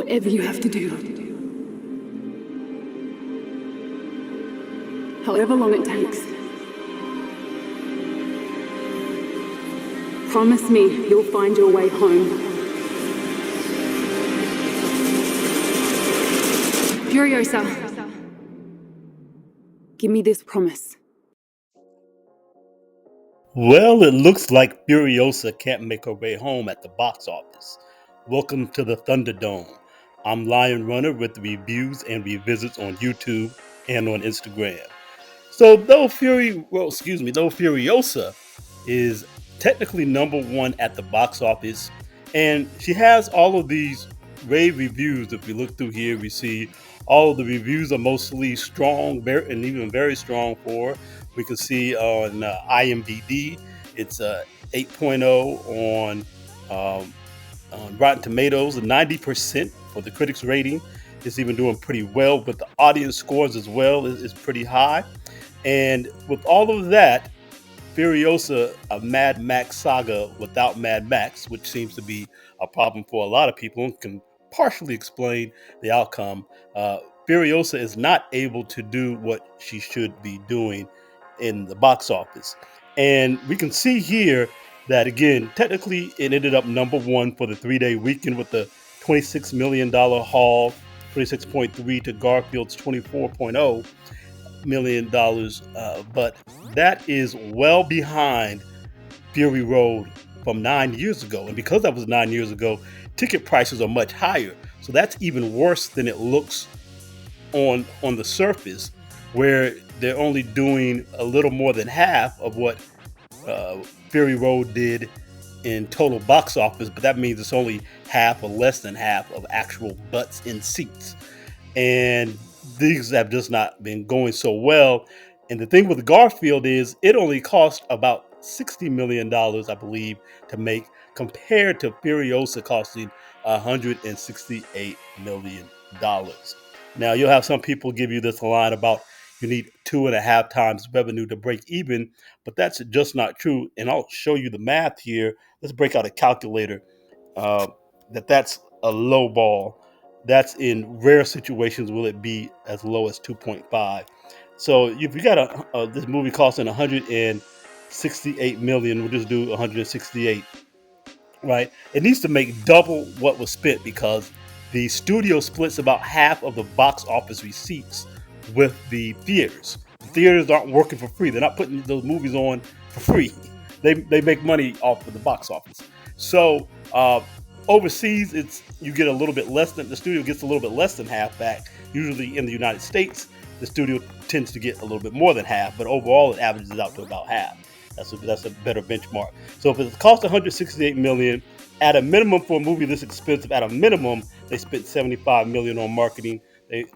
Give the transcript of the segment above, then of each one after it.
whatever you have to do. However long it takes. Promise me you'll find your way home. Furiosa, give me this promise. Well, it looks like Furiosa can't make her way home at the box office. Welcome to the Thunderdome. I'm Lion Runner with reviews and revisits on YouTube and on Instagram. So though Furiosa is technically number one at the box office, and she has all of these rave reviews. If we look through here, we see all of the reviews are mostly strong, and even very strong for her. We can see on IMDb, it's 8.0 on Rotten Tomatoes, 90% for the critics rating. It's even doing pretty well, but the audience scores as well is pretty high. And with all of that, Furiosa, a Mad Max saga without Mad Max, which seems to be a problem for a lot of people and can partially explain the outcome. Furiosa is not able to do what she should be doing in the box office. And we can see here that, again, technically it ended up number one for the 3-day weekend with the $26 million haul, 26.3 to Garfield's $24.0 million, but that is well behind Fury Road from 9 years ago. And because that was 9 years ago, ticket prices are much higher. So that's even worse than it looks on the surface, where they're only doing a little more than half of what Fury Road did in total box office, but that means it's only half or less than half of actual butts in seats. And these have just not been going so well. And the thing with Garfield is it only cost about $60 million, I believe, to make, compared to Furiosa costing $168 million. Now, you'll have some people give you this line about you need 2.5 times revenue to break even, but that's just not true. And I'll show you the math here. Let's break out a calculator. Uh, that's a low ball. That's in rare situations will it be as low as 2.5. So if you got this movie costing 168 million, we'll just do 168, right? It needs to make double what was spent because the studio splits about half of the box office receipts with the theaters. The theaters aren't working for free. They're not putting those movies on for free. They make money off of the box office. So overseas, you get a little bit less than the studio gets a little bit less than half back. Usually in the United States, the studio tends to get a little bit more than half, but overall it averages out to about half. That's a better benchmark. So if it costs 168 million, at a minimum for a movie this expensive, at a minimum they spent 75 million on marketing.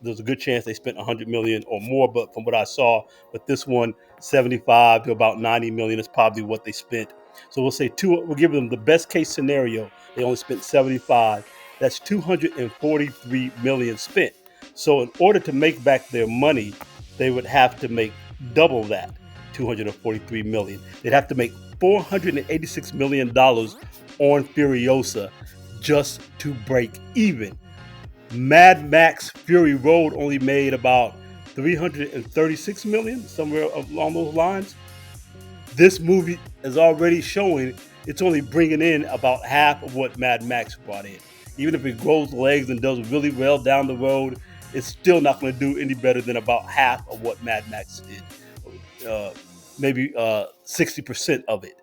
There's a good chance they spent 100 million or more, but from what I saw with this one, 75 to about 90 million is probably what they spent. So we'll say we'll give them the best case scenario. They only spent 75. That's 243 million spent. So in order to make back their money, they would have to make double that, 243 million. They'd have to make $486 million on Furiosa just to break even. Mad Max Fury Road only made about 336 million, somewhere along those lines. This movie is already showing it's only bringing in about half of what Mad Max brought in. Even if it grows legs and does really well down the road, it's still not going to do any better than about half of what Mad Max did. Maybe 60% of it.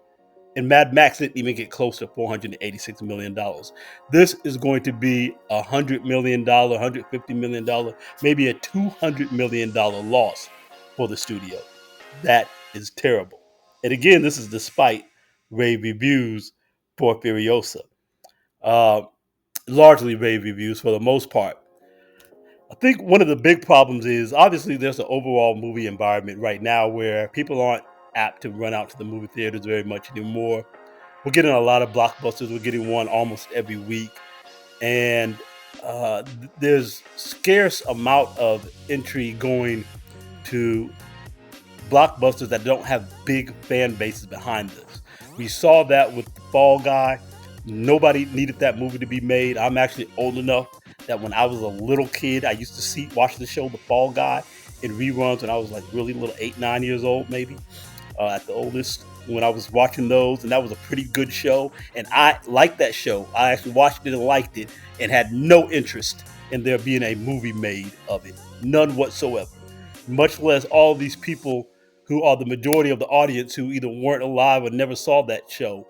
And Mad Max didn't even get close to $486 million. This is going to be $100 million, $150 million, maybe a $200 million loss for the studio. That is terrible. And again, this is despite rave reviews for Furiosa. Uh, Largely rave reviews for the most part. I think one of the big problems is obviously there's an overall movie environment right now where people aren't apt to run out to the movie theaters very much anymore. We're getting a lot of blockbusters. We're getting one almost every week, and there's scarce amount of entry going to blockbusters that don't have big fan bases behind this. We saw that with The Fall Guy. Nobody needed that movie to be made. I'm actually old enough that when I was a little kid, I used to watch the show The Fall Guy in reruns when I was like really little, 8, 9 years old, maybe at the oldest. When I was watching those, and that was a pretty good show, and I liked that show. I actually watched it and liked it, and had no interest in there being a movie made of it, none whatsoever. Much less all these people who are the majority of the audience who either weren't alive or never saw that show.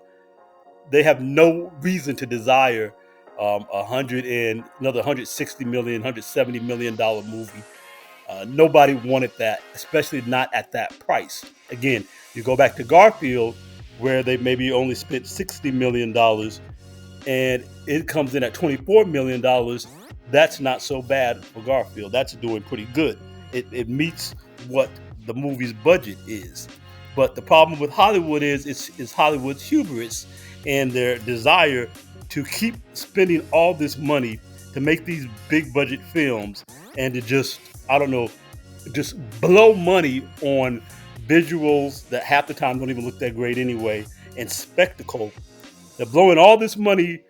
They have no reason to desire another 160 million, $170 million movie. Nobody wanted that, especially not at that price. Again, you go back to Garfield, where they maybe only spent $60 million, and it comes in at $24 million. That's not so bad for Garfield. That's doing pretty good. It meets what the movie's budget is. But the problem with Hollywood is Hollywood's hubris and their desire to keep spending all this money to make these big budget films, and to just, I don't know, just blow money on visuals that half the time don't even look that great anyway, and spectacle. They're blowing all this money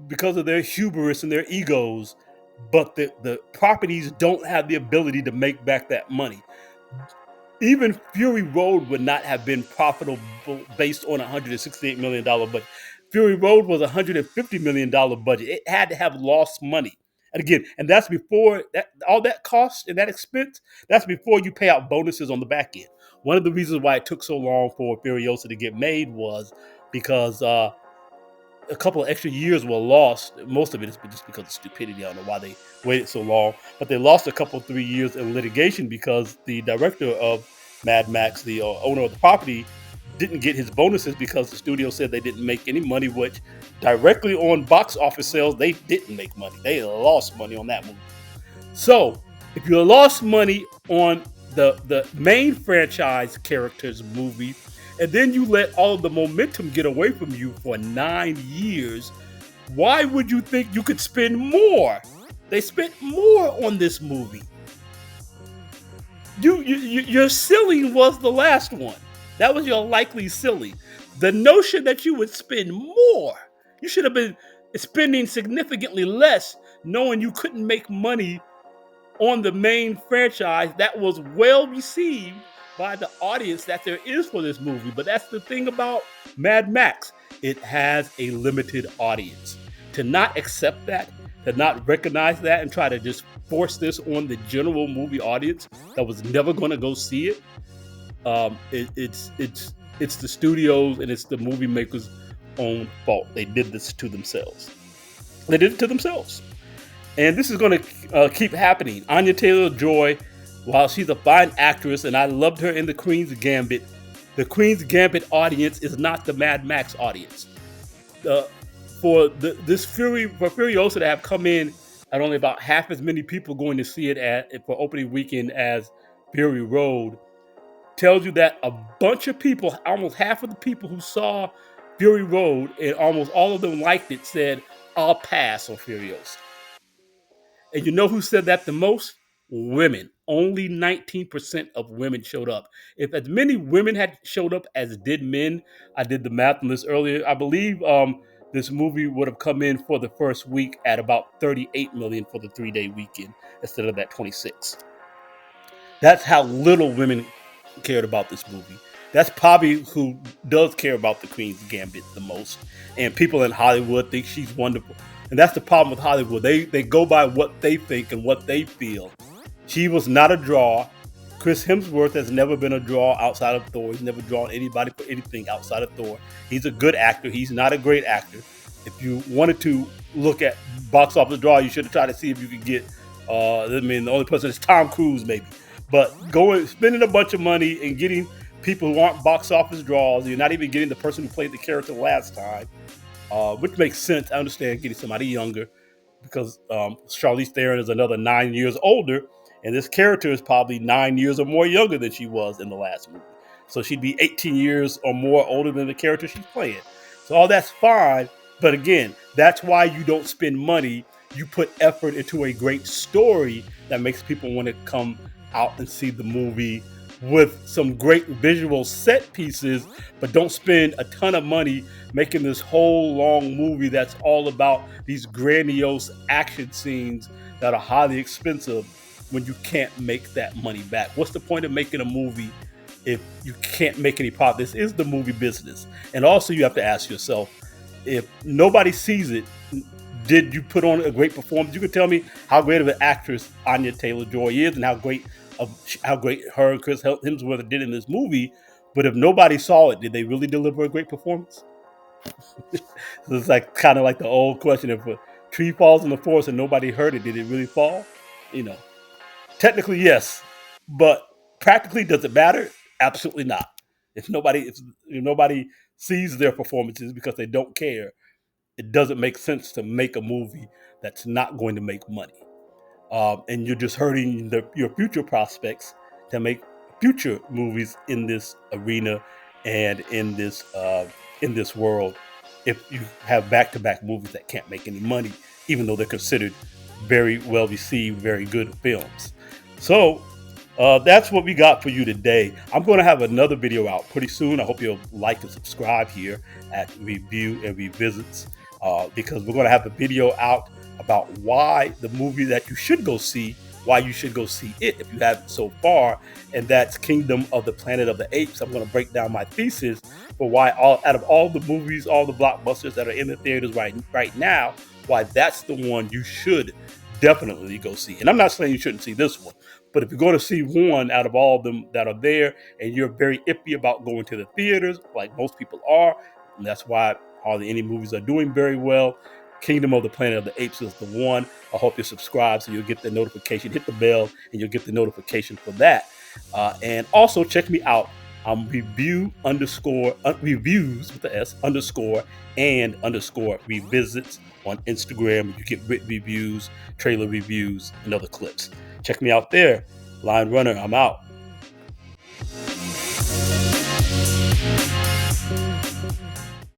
because of their hubris and their egos, but the properties don't have the ability to make back that money. Even Fury Road would not have been profitable based on a $168 million budget. Fury Road was a $150 million budget. It had to have lost money. And again, and that's before all that cost and that expense, that's before you pay out bonuses on the back end. One of the reasons why it took so long for Furiosa to get made was because a couple of extra years were lost. Most of it is just because of stupidity. I don't know why they waited so long, but they lost a couple, 3 years in litigation because the director of Mad Max, the owner of the property, didn't get his bonuses because the studio said they didn't make any money, which directly on box office sales, they didn't make money. They lost money on that movie. So if you lost money on the main franchise characters movie, and then you let all of the momentum get away from you for 9 years, why would you think you could spend more? They spent more on this movie. Your ceiling was the last one. That was your likely ceiling. The notion that you would spend more, you should have been spending significantly less, knowing you couldn't make money on the main franchise that was well received by the audience that there is for this movie. But that's the thing about Mad Max. It has a limited audience. To not accept that, to not recognize that, and try to just force this on the general movie audience that was never going to go see it, it's the studios and it's the movie makers' own fault. They did this to themselves. They did it to themselves. And this is going to keep happening. Anya Taylor-Joy, while she's a fine actress, and I loved her in The Queen's Gambit, the Queen's Gambit audience is not the Mad Max audience. For Furiosa to have come in at only about half as many people going to see it for opening weekend as Fury Road tells you that a bunch of people, almost half of the people who saw Fury Road, and almost all of them liked it, said, "I'll pass on Furiosa." And you know who said that the most? Women. Only 19% of women showed up. If as many women had showed up as did men, I did the math on this earlier, I believe this movie would have come in for the first week at about 38 million for the 3-day weekend instead of that 26. That's how little women cared about this movie. That's probably who does care about the Queen's Gambit the most. And people in Hollywood think she's wonderful. And that's the problem with Hollywood. They go by what they think and what they feel. She was not a draw. Chris Hemsworth has never been a draw outside of Thor. He's never drawn anybody for anything outside of Thor. He's a good actor. He's not a great actor. If you wanted to look at box office draw, you should have tried to see if you could get, the only person is Tom Cruise maybe. But spending a bunch of money and getting people who aren't box office draws, you're not even getting the person who played the character last time, which makes sense. I understand getting somebody younger because Charlize Theron is another 9 years older, and this character is probably 9 years or more younger than she was in the last movie. So she'd be 18 years or more older than the character she's playing. So all that's fine, but again, that's why you don't spend money. You put effort into a great story that makes people want to come out and see the movie with some great visual set pieces, but don't spend a ton of money making this whole long movie that's all about these grandiose action scenes that are highly expensive when you can't make that money back. What's the point of making a movie if you can't make any profit? This is the movie business. And also, you have to ask yourself, if nobody sees it, did you put on a great performance? You can tell me how great of an actress Anya Taylor-Joy is, and how great her and Chris Hemsworth did in this movie. But if nobody saw it, did they really deliver a great performance? So it's like kind of like the old question: if a tree falls in the forest and nobody heard it, did it really fall? You know, technically yes, but practically, does it matter? Absolutely not. If nobody sees their performances because they don't care, it doesn't make sense to make a movie that's not going to make money. And you're just hurting your future prospects to make future movies in this arena and in this world. If you have back-to-back movies that can't make any money, even though they're considered very well received, very good films. So that's what we got for you today. I'm going to have another video out pretty soon. I hope you'll like and subscribe here at Review and Revisits, because we're going to have a video out about why the movie that you should go see, why you should go see it if you haven't so far, and that's Kingdom of the Planet of the Apes. I'm going to break down my thesis for why out of all the movies, all the blockbusters that are in the theaters right now, why that's the one you should definitely go see. And I'm not saying you shouldn't see this one, but if you're going to see one out of all of them that are there and you're very iffy about going to the theaters, like most people are, and that's why hardly any movies are doing very well, Kingdom of the Planet of the Apes is the one. I hope you subscribe so you'll get the notification. Hit the bell and you'll get the notification for that. And also check me out. I'm reviews with the S underscore and underscore revisits on Instagram. You get reviews, trailer reviews, and other clips. Check me out there. Line Runner, I'm out.